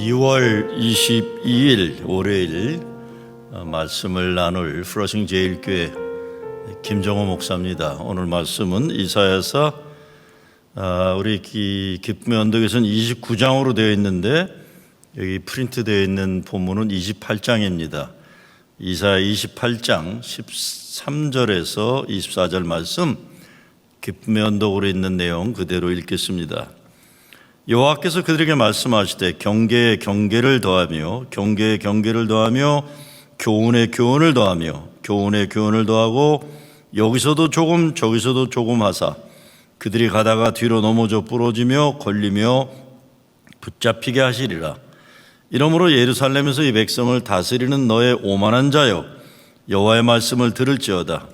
2월 22일 월요일 말씀을 나눌 프러싱 제일교회 김정호 목사입니다. 오늘 말씀은 이사야서 우리 기쁨의 언덕에서는 29장으로 되어 있는데 여기 프린트되어 있는 본문은 28장입니다. 이사야 28장 13절에서 24절 말씀 기쁨의 언덕으로 있는 내용 그대로 읽겠습니다. 여호와께서 그들에게 말씀하시되 경계에 경계를 더하며 경계에 경계를 더하며 교훈에 교훈을 더하며 교훈에 교훈을 더하고 여기서도 조금 저기서도 조금 하사 그들이 가다가 뒤로 넘어져 부러지며 걸리며 붙잡히게 하시리라. 이러므로 예루살렘에서 이 백성을 다스리는 너의 오만한 자여 여호와의 말씀을 들을지어다.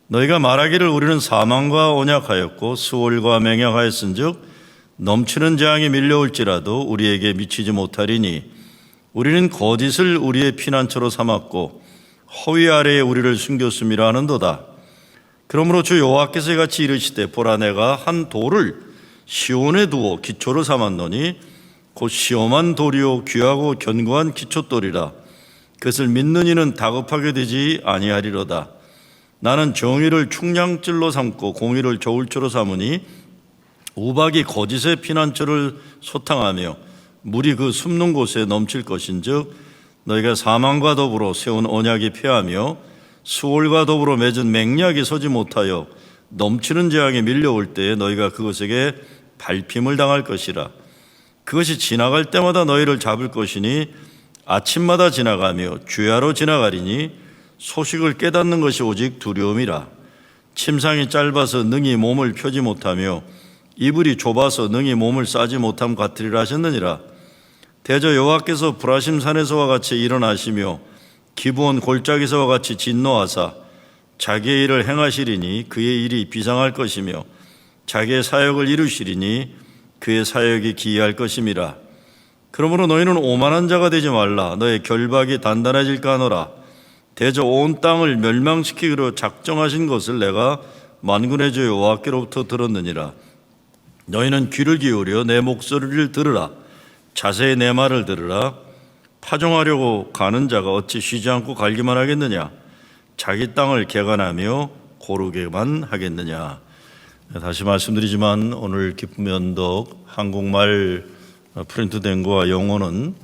너희가 말하기를 우리는 사망과 언약하였고 수월과 맹약하였은즉 넘치는 재앙이 밀려올지라도 우리에게 미치지 못하리니 우리는 거짓을 우리의 피난처로 삼았고 허위 아래에 우리를 숨겼음이라 하는도다. 그러므로 주 여호와께서 이같이 이르시되 보라 내가 한 돌을 시온에 두어 기초를 삼았노니 곧 시험한 돌이요 귀하고 견고한 기초돌이라. 그것을 믿는 이는 다급하게 되지 아니하리로다. 나는 정의를 충량줄로 삼고 공의를 저울추로 삼으니 우박이 거짓의 피난처를 소탕하며 물이 그 숨는 곳에 넘칠 것인즉 너희가 사망과 더불어 세운 언약이 폐하며 수월과 더불어 맺은 맹약이 서지 못하여 넘치는 재앙이 밀려올 때에 너희가 그것에게 밟힘을 당할 것이라. 그것이 지나갈 때마다 너희를 잡을 것이니 아침마다 지나가며 주야로 지나가리니 소식을 깨닫는 것이 오직 두려움이라. 침상이 짧아서 능히 몸을 펴지 못하며 이불이 좁아서 능히 몸을 싸지 못함 같으리라 하셨느니라. 대저 여호와께서 브라심 산에서와 같이 일어나시며 기브온 골짜기서와 같이 진노하사 자기의 일을 행하시리니 그의 일이 비상할 것이며 자기의 사역을 이루시리니 그의 사역이 기이할 것임이라. 그러므로 너희는 오만한 자가 되지 말라. 너의 결박이 단단해질까 하노라. 대저 온 땅을 멸망시키기로 작정하신 것을 내가 만군의 주 여호와께로부터 들었느니라. 너희는 귀를 기울여 내 목소리를 들으라. 자세히 내 말을 들으라. 파종하려고 가는 자가 어찌 쉬지 않고 갈기만 하겠느냐. 자기 땅을 개간하며 고르게만 하겠느냐. 다시 말씀드리지만 오늘 기쁨의 언덕 한국말 프린트된 거와 영어는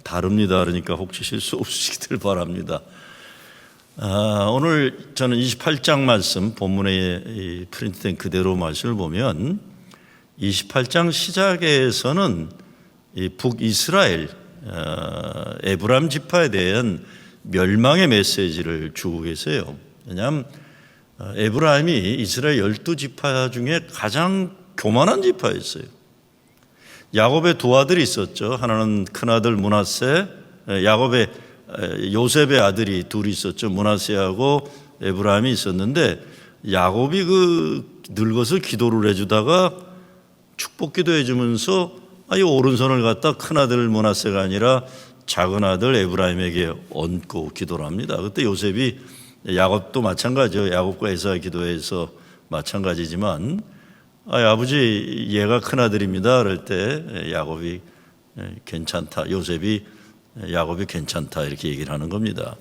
다릅니다. 그러니까 혹시 실수 없으시기를 바랍니다. 오늘 저는 28장 말씀 본문에 프린트된 그대로 말씀을 보면 28장 시작에서는 이 북이스라엘 에브라임 지파에 대한 멸망의 메시지를 주고 계세요. 왜냐하면 에브라임이 이스라엘 12지파 중에 가장 교만한 지파였어요. 야곱의 두 아들이 있었죠. 하나는 큰아들 므낫세, 요셉의 아들이 둘이 있었죠. 므낫세하고 에브라임이 있었는데 야곱이 늙어서 기도를 해주다가 축복 기도해 주면서 이 오른손을 갖다 큰아들 므낫세가 아니라 작은 아들 에브라임에게 얹고 기도를 합니다. 그때 요셉이 야곱도 마찬가지죠. 야곱과 에사의 기도에서 마찬가지지만 아버지 얘가 큰아들입니다. 그럴 때 야곱이 괜찮다. 요셉이 야곱이 괜찮다 이렇게 얘기를 하는 겁니다.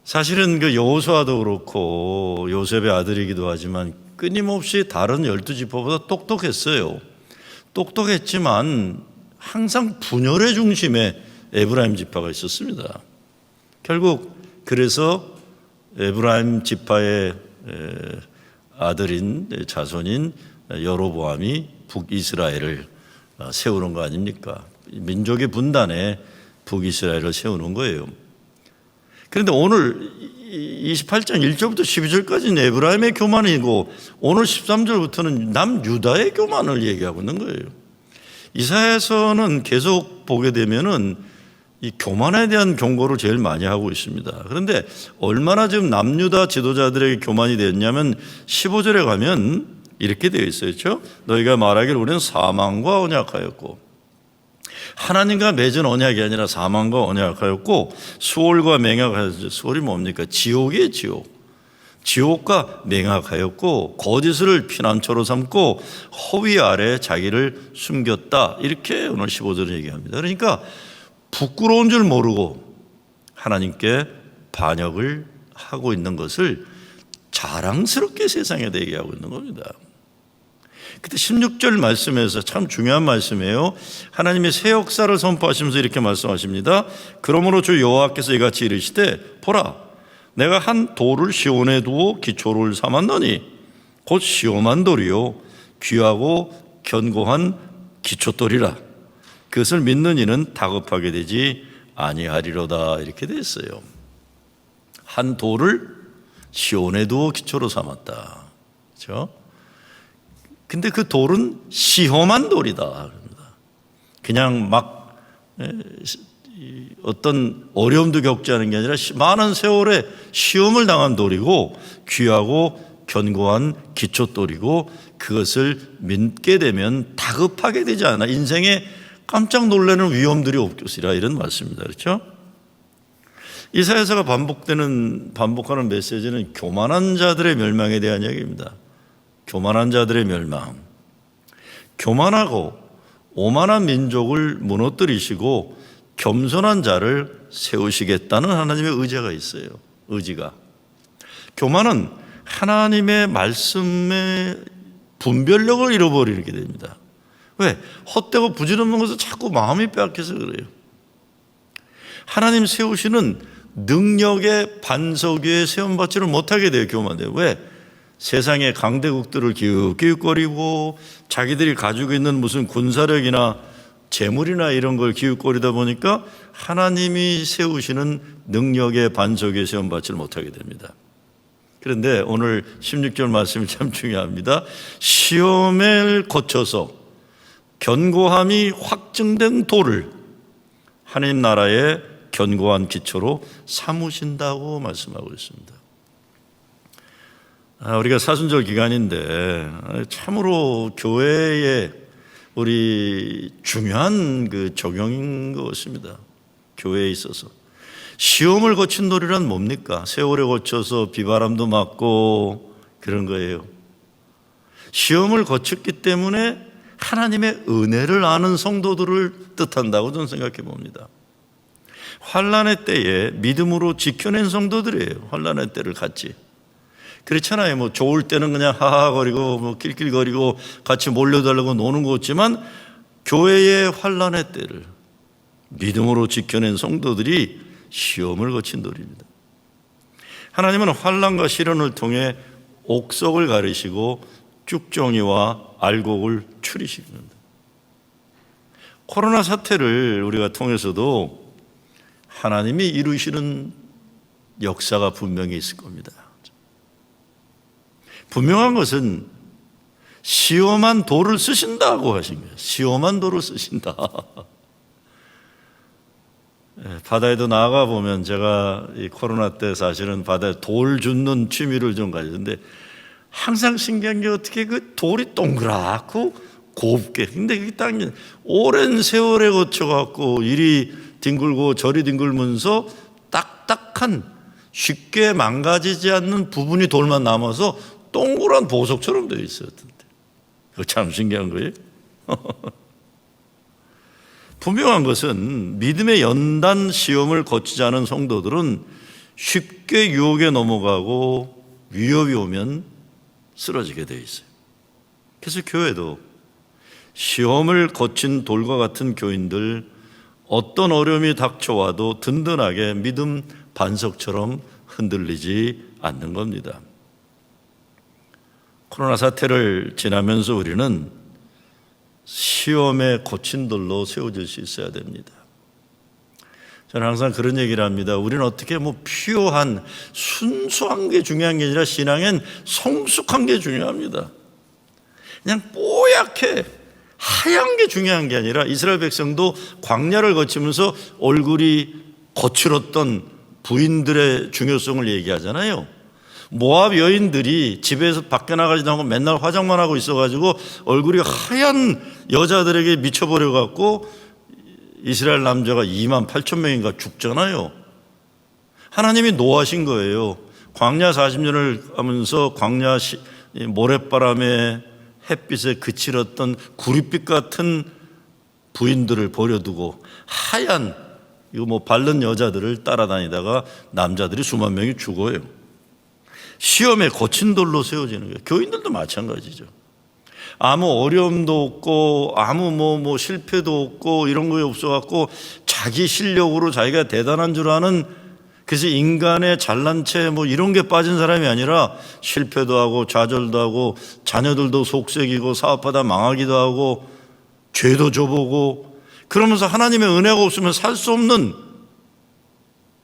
사실은 여호수아도 그렇고 요셉의 아들이기도 하지만 끊임없이 다른 12지파보다 똑똑했어요. 똑똑했지만 항상 분열의 중심에 에브라임 지파가 있었습니다. 결국 그래서 에브라임 지파의 아들인 자손인 여로보암이 북이스라엘을 세우는 거 아닙니까? 민족의 분단에 북이스라엘을 세우는 거예요. 그런데 오늘 28장 1절부터 12절까지는 에브라임의 교만이고 오늘 13절부터는 남유다의 교만을 얘기하고 있는 거예요. 이사야서는 계속 보게 되면은 이 교만에 대한 경고를 제일 많이 하고 있습니다. 그런데 얼마나 지금 남유다 지도자들에게 교만이 됐냐면 15절에 가면 이렇게 되어 있어요. 그렇죠? 너희가 말하기를 우리는 사망과 언약하였고 하나님과 맺은 언약이 아니라 사망과 언약하였고 수월과 맹약하였죠. 수월이 뭡니까? 지옥이에요. 지옥. 지옥과 맹약하였고 거짓을 피난처로 삼고 허위 아래 자기를 숨겼다. 이렇게 오늘 15절에 얘기합니다. 그러니까 부끄러운 줄 모르고 하나님께 반역을 하고 있는 것을 자랑스럽게 세상에다 얘기하고 있는 겁니다. 그때 16절 말씀에서 참 중요한 말씀이에요. 하나님의 새 역사를 선포하시면서 이렇게 말씀하십니다. 그러므로 주 여호와께서 이같이 이르시되 보라, 내가 한 돌을 시온에 두어 기초를 삼았노니 곧 시험한 돌이요 귀하고 견고한 기초돌이라. 그것을 믿는 이는 다급하게 되지 아니하리로다. 이렇게 돼 있어요. 한 돌을 시온에 두어 기초로 삼았다. 그렇죠? 근데 그 돌은 시험한 돌이다. 그냥 막 어떤 어려움도 겪지 않은 게 아니라 많은 세월에 시험을 당한 돌이고 귀하고 견고한 기초돌이고 그것을 믿게 되면 다급하게 되지 않아 인생에 깜짝 놀라는 위험들이 없으리라 이런 말씀입니다. 그렇죠? 이사야서가 반복하는 메시지는 교만한 자들의 멸망에 대한 이야기입니다. 교만한 자들의 멸망. 교만하고 오만한 민족을 무너뜨리시고 겸손한 자를 세우시겠다는 하나님의 의지가 있어요. 의지가. 교만은 하나님의 말씀의 분별력을 잃어버리게 됩니다. 왜? 헛되고 부질없는 것을 자꾸 마음이 빼앗겨서 그래요. 하나님 세우시는 능력의 반석 위에 세움받지를 못하게 돼요. 교만돼요. 왜? 세상의 강대국들을 기웃기웃거리고 자기들이 가지고 있는 무슨 군사력이나 재물이나 이런 걸 기웃거리다 보니까 하나님이 세우시는 능력의 반석 위에 세움받지를 못하게 됩니다. 그런데 오늘 16절 말씀이 참 중요합니다. 시험을 거쳐서 견고함이 확증된 돌을 하나님 나라의 견고한 기초로 삼으신다고 말씀하고 있습니다. 우리가 사순절 기간인데 참으로 교회에 우리 중요한 그 적용인 것 같습니다. 교회에 있어서 시험을 거친 돌이란 뭡니까? 세월에 거쳐서 비바람도 맞고 그런 거예요. 시험을 거쳤기 때문에 하나님의 은혜를 아는 성도들을 뜻한다고 저는 생각해 봅니다. 환난의 때에 믿음으로 지켜낸 성도들이에요. 환난의 때를 같이. 그렇잖아요. 뭐 좋을 때는 그냥 하하거리고 뭐 낄낄거리고 같이 몰려달라고 노는 거 같지만 교회의 환난의 때를 믿음으로 지켜낸 성도들이 시험을 거친 돌입니다. 하나님은 환난과 시련을 통해 옥석을 가르시고 쭉정이와 알곡을 추리십니다. 코로나 사태를 우리가 통해서도 하나님이 이루시는 역사가 분명히 있을 겁니다. 분명한 것은 시험한 돌을 쓰신다고 하신 거예요. 시험한 돌을 쓰신다. 바다에도 나가 보면 제가 이 코로나 때 사실은 바다에 돌 줍는 취미를 좀 가졌는데 항상 신기한 게 어떻게 그 돌이 동그랗고 곱게 근데 그게 딱 오랜 세월에 거쳐갖고 이리 뒹굴고 저리 뒹굴면서 딱딱한 쉽게 망가지지 않는 부분이 돌만 남아서 동그란 보석처럼 되어 있었던데 그거 참 신기한 거예요. 분명한 것은 믿음의 연단 시험을 거치지 않은 성도들은 쉽게 유혹에 넘어가고 위협이 오면 쓰러지게 되어 있어요. 그래서 교회도 시험을 거친 돌과 같은 교인들 어떤 어려움이 닥쳐와도 든든하게 믿음 반석처럼 흔들리지 않는 겁니다. 코로나 사태를 지나면서 우리는 시험에 거친 돌로 세워질 수 있어야 됩니다. 저는 항상 그런 얘기를 합니다. 우리는 어떻게 피요한 순수한 게 중요한 게 아니라 신앙엔 성숙한 게 중요합니다. 그냥 뽀얗게 하얀 게 중요한 게 아니라 이스라엘 백성도 광야를 거치면서 얼굴이 거칠었던 부인들의 중요성을 얘기하잖아요. 모압 여인들이 집에서 밖에 나가지도 않고 맨날 화장만 하고 있어가지고 얼굴이 하얀 여자들에게 미쳐버려갖고 이스라엘 남자가 28,000명인가 죽잖아요. 하나님이 노하신 거예요. 광야 40년을 하면서 광야 모랫바람에 햇빛에 그칠었던 구릿빛 같은 부인들을 버려두고 하얀 이거 바른 여자들을 따라다니다가 남자들이 수만 명이 죽어요. 시험에 거친 돌로 세워지는 거예요. 교인들도 마찬가지죠. 아무 어려움도 없고 아무 실패도 없고 이런 거에 없어갖고 자기 실력으로 자기가 대단한 줄 아는, 그래서 인간의 잘난 채 이런 게 빠진 사람이 아니라 실패도 하고 좌절도 하고 자녀들도 속색이고 사업하다 망하기도 하고 죄도 져보고 그러면서 하나님의 은혜가 없으면 살 수 없는,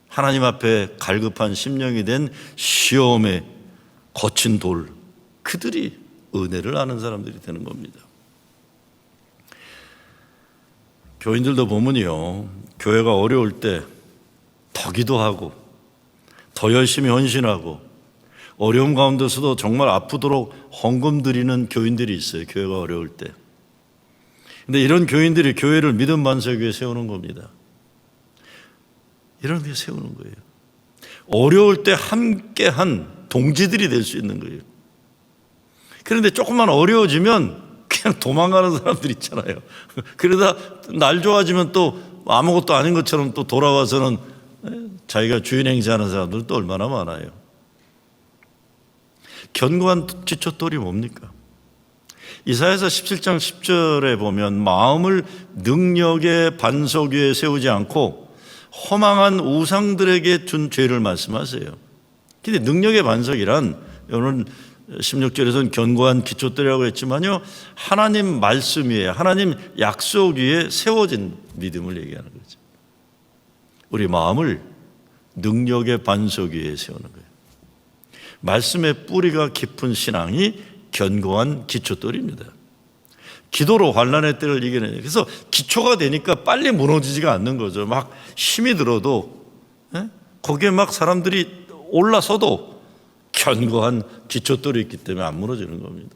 하나님 앞에 갈급한 심령이 된 시험에 거친 돌, 그들이 은혜를 아는 사람들이 되는 겁니다. 교인들도 보면요, 교회가 어려울 때 더 기도하고 더 열심히 헌신하고 어려움 가운데서도 정말 아프도록 헌금 드리는 교인들이 있어요. 교회가 어려울 때. 근데 이런 교인들이 교회를 믿음 반석 위에 세우는 겁니다. 이런 데 세우는 거예요. 어려울 때 함께한 동지들이 될 수 있는 거예요. 그런데 조금만 어려워지면 그냥 도망가는 사람들 있잖아요. 그러다 날 좋아지면 또 아무것도 아닌 것처럼 또 돌아와서는 자기가 주인 행세하는 사람들 또 얼마나 많아요. 견고한 기초돌이 뭡니까? 이사야서 17장 10절에 보면 마음을 능력의 반석 위에 세우지 않고 허망한 우상들에게 둔 죄를 말씀하세요. 근데 능력의 반석이란, 오늘 16절에서는 견고한 기초돌이라고 했지만요, 하나님 말씀 위에, 하나님 약속 위에 세워진 믿음을 얘기하는 거죠. 우리 마음을 능력의 반석 위에 세우는 거예요. 말씀의 뿌리가 깊은 신앙이 견고한 기초돌입니다. 기도로 환난의 때를 이겨내요. 그래서 기초가 되니까 빨리 무너지지가 않는 거죠. 막 힘이 들어도 거기에 막 사람들이 올라서도 견고한 기초돌이 있기 때문에 안 무너지는 겁니다.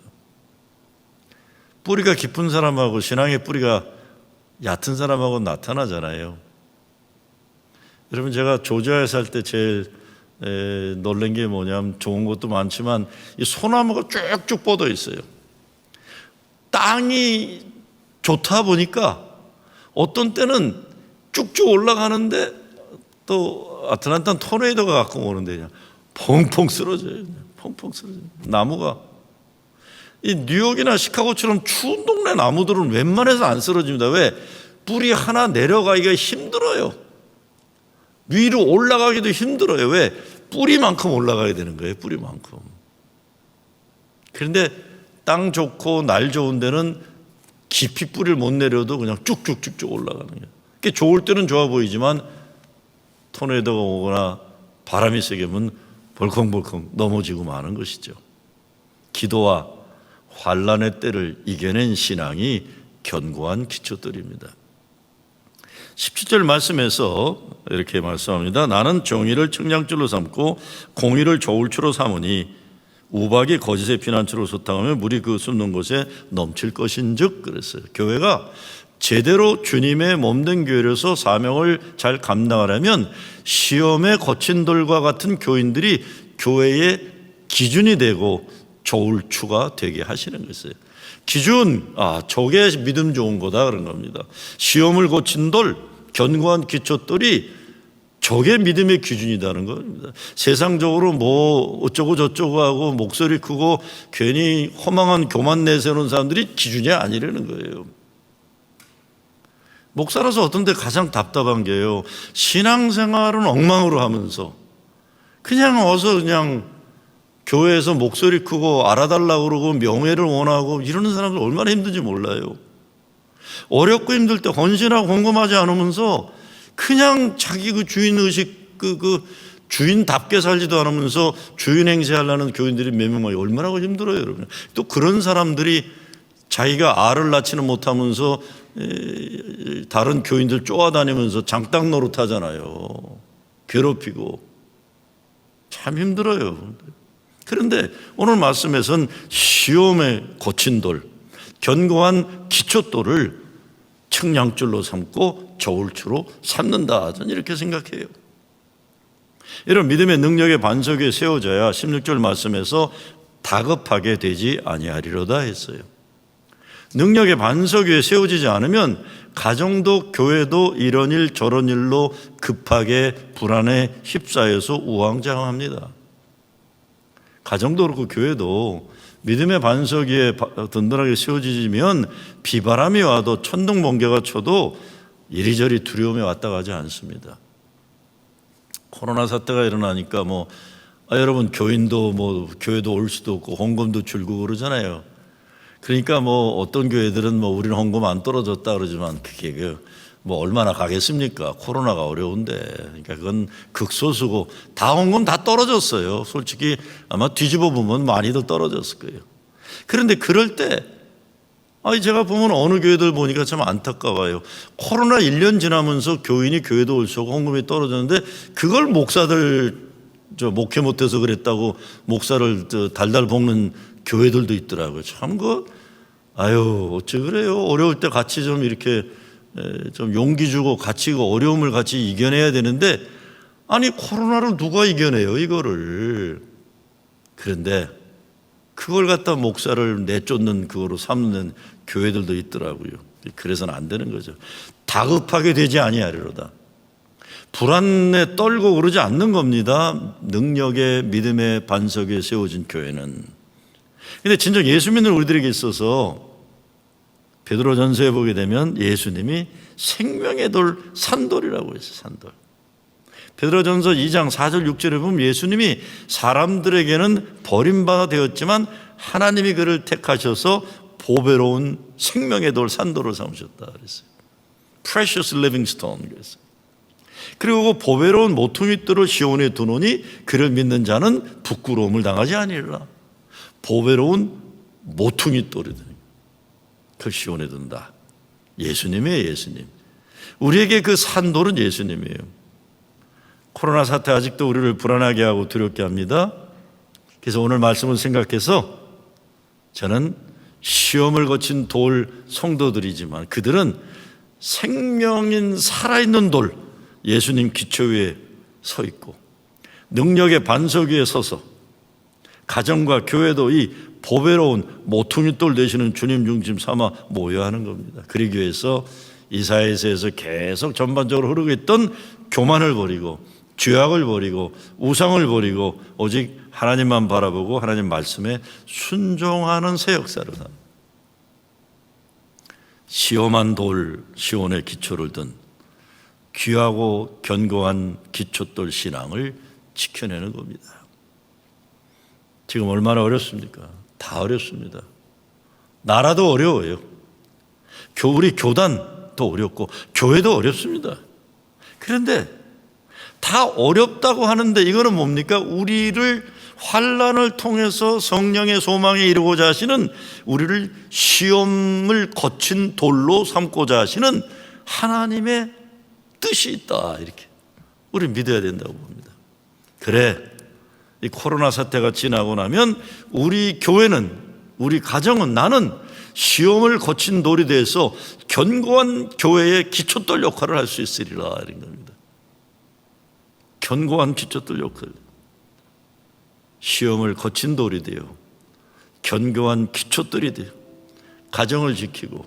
뿌리가 깊은 사람하고 신앙의 뿌리가 얕은 사람하고 나타나잖아요. 여러분, 제가 조지아에 살 때 제일 놀란 게 뭐냐면, 좋은 것도 많지만 이 소나무가 쭉쭉 뻗어 있어요. 땅이 좋다 보니까 어떤 때는 쭉쭉 올라가는데 또 아틀란타는 토네이도가 가끔 오는데 그냥 펑펑 쓰러져요. 펑펑 쓰러져요. 나무가. 이 뉴욕이나 시카고처럼 추운 동네 나무들은 웬만해서 안 쓰러집니다. 왜? 뿌리 하나 내려가기가 힘들어요. 위로 올라가기도 힘들어요. 왜? 뿌리만큼 올라가야 되는 거예요. 뿌리만큼. 그런데 땅 좋고 날 좋은 데는 깊이 뿌리를 못 내려도 그냥 쭉쭉쭉쭉 올라가는 거예요. 그게 좋을 때는 좋아 보이지만 토네이도가 오거나 바람이 세게 불면 벌컹벌컹 넘어지고 마는 것이죠. 기도와 환난의 때를 이겨낸 신앙이 견고한 기초들입니다. 17절 말씀에서 이렇게 말씀합니다. 나는 정의를 측량줄로 삼고 공의를 저울추로 삼으니 우박이 거짓의 피난처로 소탕하며 물이 그 숨는 곳에 넘칠 것인즉 그랬어요. 교회가 제대로 주님의 몸된 교회로서 사명을 잘 감당하려면 시험에 거친 돌과 같은 교인들이 교회의 기준이 되고 저울추가 되게 하시는 것이에요. 기준, 저게 믿음 좋은 거다 그런 겁니다. 시험을 거친 돌, 견고한 기초돌이 저게 믿음의 기준이라는 겁니다. 세상적으로 뭐 어쩌고 저쩌고 하고 목소리 크고 괜히 허망한 교만 내세우는 사람들이 기준이 아니라는 거예요. 목사로서 어떤 데 가장 답답한 게요, 신앙생활은 엉망으로 하면서 그냥 어서 그냥 교회에서 목소리 크고 알아달라고 그러고 명예를 원하고 이러는 사람들 얼마나 힘든지 몰라요. 어렵고 힘들 때 헌신하고 헌금하지 않으면서 그냥 자기 그 주인의식 그 주인답게 살지도 않으면서 주인 행세하려는 교인들이 몇 명이 얼마나 힘들어요, 여러분. 또 그런 사람들이 자기가 알을 낳지는 못하면서 다른 교인들 쪼아다니면서 장땅 노릇하잖아요. 괴롭히고 참 힘들어요. 그런데 오늘 말씀에서는 시험에 거친 돌, 견고한 기초돌을 측량줄로 삼고 저울추로 삼는다. 저는 이렇게 생각해요. 이런 믿음의 능력의 반석 위에 세워져야 16절 말씀에서 다급하게 되지 아니하리로다 했어요. 능력의 반석 위에 세워지지 않으면 가정도 교회도 이런 일 저런 일로 급하게 불안에 휩싸여서 우왕좌왕합니다. 가정도 그렇고 교회도 믿음의 반석 위에 든든하게 세워지면 비바람이 와도 천둥 번개가 쳐도 이리저리 두려움이 왔다 가지 않습니다. 코로나 사태가 일어나니까 여러분 교인도 교회도 올 수도 없고 헌금도 줄고 그러잖아요. 그러니까 어떤 교회들은 우리는 헌금 안 떨어졌다 그러지만 그게 얼마나 가겠습니까? 코로나가 어려운데. 그러니까 그건 극소수고 다 헌금 다 떨어졌어요. 솔직히 아마 뒤집어 보면 많이 더 떨어졌을 거예요. 그런데 그럴 때 제가 보면 어느 교회들 보니까 참 안타까워요. 코로나 1년 지나면서 교인이 교회도 올 수 없고 헌금이 떨어졌는데 그걸 목사들 목회 못해서 그랬다고 목사를 달달 볶는 교회들도 있더라고요. 참 어찌 그래요? 어려울 때 같이 좀 이렇게 좀 용기 주고 같이 어려움을 같이 이겨내야 되는데 코로나를 누가 이겨내요 이거를. 그런데 그걸 갖다 목사를 내쫓는 그거로 삼는 교회들도 있더라고요. 그래서는 안 되는 거죠. 다급하게 되지 아니하리로다. 불안에 떨고 그러지 않는 겁니다. 능력의 믿음의 반석 위에 세워진 교회는. 근데 진정 예수 믿는 우리들에게 있어서 베드로전서에 보게 되면 예수님이 생명의 돌 산돌이라고 했어요. 산돌. 베드로전서 2장 4절 6절에 보면 예수님이 사람들에게는 버림받아 되었지만 하나님이 그를 택하셔서 보배로운 생명의 돌 산돌을 삼으셨다 그랬어요. Precious living stone 그랬어요. 그리고 그 보배로운 모퉁이 돌을 시온에 두노니 그를 믿는 자는 부끄러움을 당하지 아니리라. 보배로운 모퉁이 돌이다. 그걸 시온에 둔다. 예수님이에요. 예수님. 우리에게 그 산돌은 예수님이에요. 코로나 사태 아직도 우리를 불안하게 하고 두렵게 합니다. 그래서 오늘 말씀을 생각해서 저는 시험을 거친 돌 성도들이지만 그들은 생명인 살아있는 돌 예수님 기초 위에 서 있고 능력의 반석 위에 서서 가정과 교회도 이 보배로운 모퉁이 돌 되시는 주님 중심 삼아 모여야 하는 겁니다. 그러기 위해서 이사야서에서 계속 전반적으로 흐르고 있던 교만을 버리고 죄악을 버리고 우상을 버리고 오직 하나님만 바라보고 하나님 말씀에 순종하는 새 역사를 합니다. 시험한 돌 시온의 기초를 둔 귀하고 견고한 기초돌 신앙을 지켜내는 겁니다. 지금 얼마나 어렵습니까? 다 어렵습니다. 나라도 어려워요. 우리 교단도 어렵고 교회도 어렵습니다. 그런데 다 어렵다고 하는데 이거는 뭡니까? 우리를 환난을 통해서 성령의 소망에 이르고자 하시는 우리를 시험을 거친 돌로 삼고자 하시는 하나님의 뜻이 있다. 이렇게 우리 믿어야 된다고 봅니다. 그래, 이 코로나 사태가 지나고 나면 우리 교회는 우리 가정은 나는 시험을 거친 돌이 돼서 견고한 교회의 기초돌 역할을 할 수 있으리라 이런 겁니다. 견고한 기초돌 역할. 시험을 거친 돌이 돼요. 견고한 기초돌이 돼요. 가정을 지키고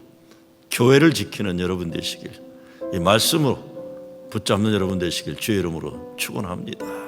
교회를 지키는 여러분 되시길 이 말씀으로 붙잡는 여러분 되시길 주의 이름으로 축원합니다.